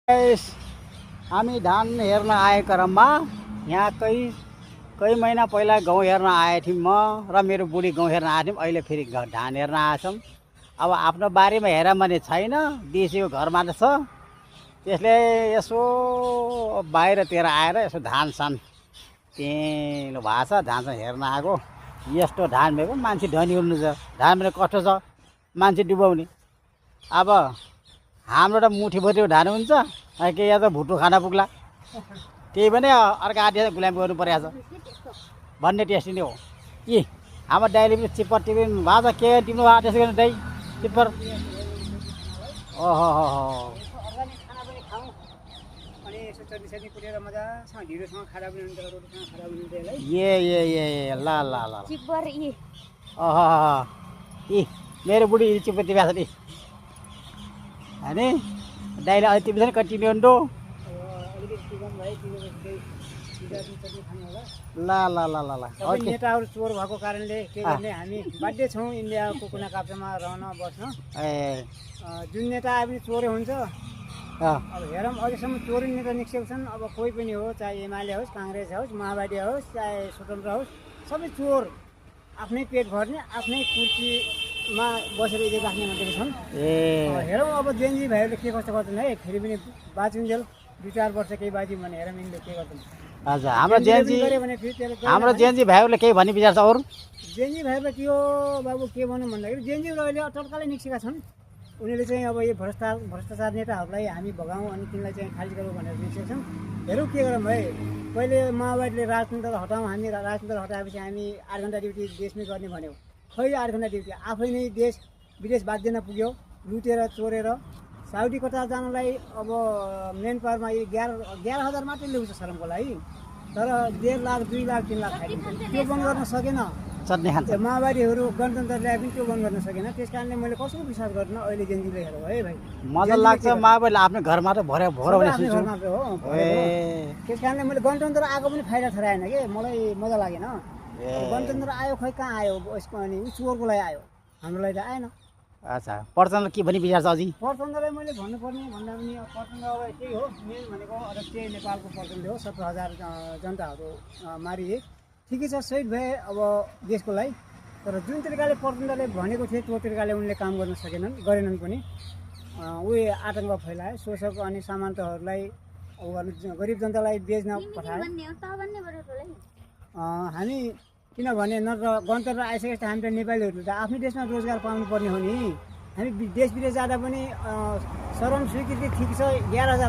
यस, हामी धान हेर्न आएको क्रममा यहाँ कई महिना पहिला गहुँ हेर्न आएको थियौँ म र मेरो बुढी गहुँ हेर्न आएको थियौँ। अहिले फेरि धान हेर्न आएछौँ। अब आफ्नो बारीमा हेरौँ भने छैन, देशीको घरमा त छ। त्यसले यसो बाहिरतिर आएर यसो धानसान पिलो भएको छ, धानसान हेर्न आएको। यस्तो धान भएको मान्छे धनी हुनु छ, धान भने कस्तो छ मान्छे डुबाउने। अब हाम्रो त मुठीभरि धान हुन्छ के या त भुटो खाना पुग्ला, त्यही पनि अर्को आधी गुलामी गर्नु परेको छ भन्ने टेस्टी नै हो कि हाम्रो दाइले पनि चिप्पर टिप्नु भएको छ। के टिप्नु भएको त्यसै गर्ने दाइ चिप्पर? ओहो ए ल ल ल ओहो यी मेरो बुढी चिप्पर टिपेको छ नि अनि दाइले अहिले टिप्छ नि कति टिप्यो भने ल ल ल ल ल नेताहरू चोर भएको कारणले के गर्ने, हामी बाध्य छौँ इन्डियाको कुना काप्चामा रहन बस्न। जुन नेता आए पनि चोरै हुन्छ। अब हेरौँ अहिलेसम्म चोरै नेता निस्केको छन्। अब कोही पनि हो, चाहे एमाले होस्, काङ्ग्रेस होस्, माओवादी होस्, चाहे स्वतन्त्र होस्, सबै चोर आफ्नै पेट भर्ने, आफ्नै कुर्सीमा बसेर इज्जत राख्ने मान्छेहरू छन्। हेरौँ अब जेएनजी भाइहरूले के कस्तो गर्छन् है, फेरि पनि बाँचुन्जेल 2-4 वर्ष केही बाँच्यौँ भने हेरौँ यिनले के गर्छन्। हजुर, हाम्रो जेएनजी भाइहरूले केही भन्ने विचार छ अरू? जेएनजी भाइहरूलाई के हो बाबु, के भनौँ भन्दाखेरि जेएनजीहरू अहिले तत्कालै निस्केका छन्। उनीहरूले चाहिँ अब यो भ्रष्टाचार नेताहरूलाई हामी भगाउँ अनि तिनलाई चाहिँ खारिज गरौँ भनेर निस्केका छन्। हेरौँ के गरौँ है। पहिले माओवादीले राजतन्त्र हटाउँ, हामी राजतन्त्र हटाएपछि हामी 8 घन्टा ड्युटी देशमै गर्ने भन्यो। खै 8 घन्टा ड्युटी आफै नै देश विदेश बाँच्दैन पुग्यो, लुटेर चोरेर। साउदी कतार जानलाई अब मेन पावरमा 11,000 मात्रै ल्याउँछ शरमको लागि, तर 1.5 लाख 2 लाख 3 लाख खाइदिन्छ। त्यो बन्द गर्न सकेन। माओवादीहरू गणतन्त्र ल्याए पनि त्यो बन्द गर्न सकेन। त्यस कारणले मैले कसैको विश्वास गर्दिन अहिले जेएनजीले हेरौँ है भाइ। मलाई लाग्छ माओवादीले आफ्नो घरमा त भरे हो। त्यस कारणले मैले गणतन्त्र आएको पनि फाइदा ठहराएन कि मलाई मजा लागेन। गणतन्त्र आयो खै कहाँ आयो, यसको अनि चोरको लागि आयो, हाम्रो लागि त आएन। अच्छा, प्रचण्डले के भन्ने विचार छ अझै? प्रचण्डलाई मैले भन्नुपर्ने भन्दा पनि प्रचण्ड अब त्यही हो, मेन भनेको अध्यक्ष नेपालको प्रचण्ड हो। 17,000 जनताहरू मारिए, ठिकै छ, सहिद भए अब देशको लागि। तर जुन तरिकाले प्रचण्डले भनेको थियो त्यो तरिकाले उनले काम गर्न गरेनन् पनि। उही आतङ्क फैलाए, शोषक अनि सामन्तहरूलाई गरिब जनतालाई बेच्न पठाए। हामी किनभने नत्र गणतन्त्र आइसकेपछि हामी त नेपालीहरूले त आफ्नै देशमा रोजगार पाउनुपर्ने हो नि। हामी देश विदेश जाँदा पनि शरण स्वीकृति ठिक छ, 11,000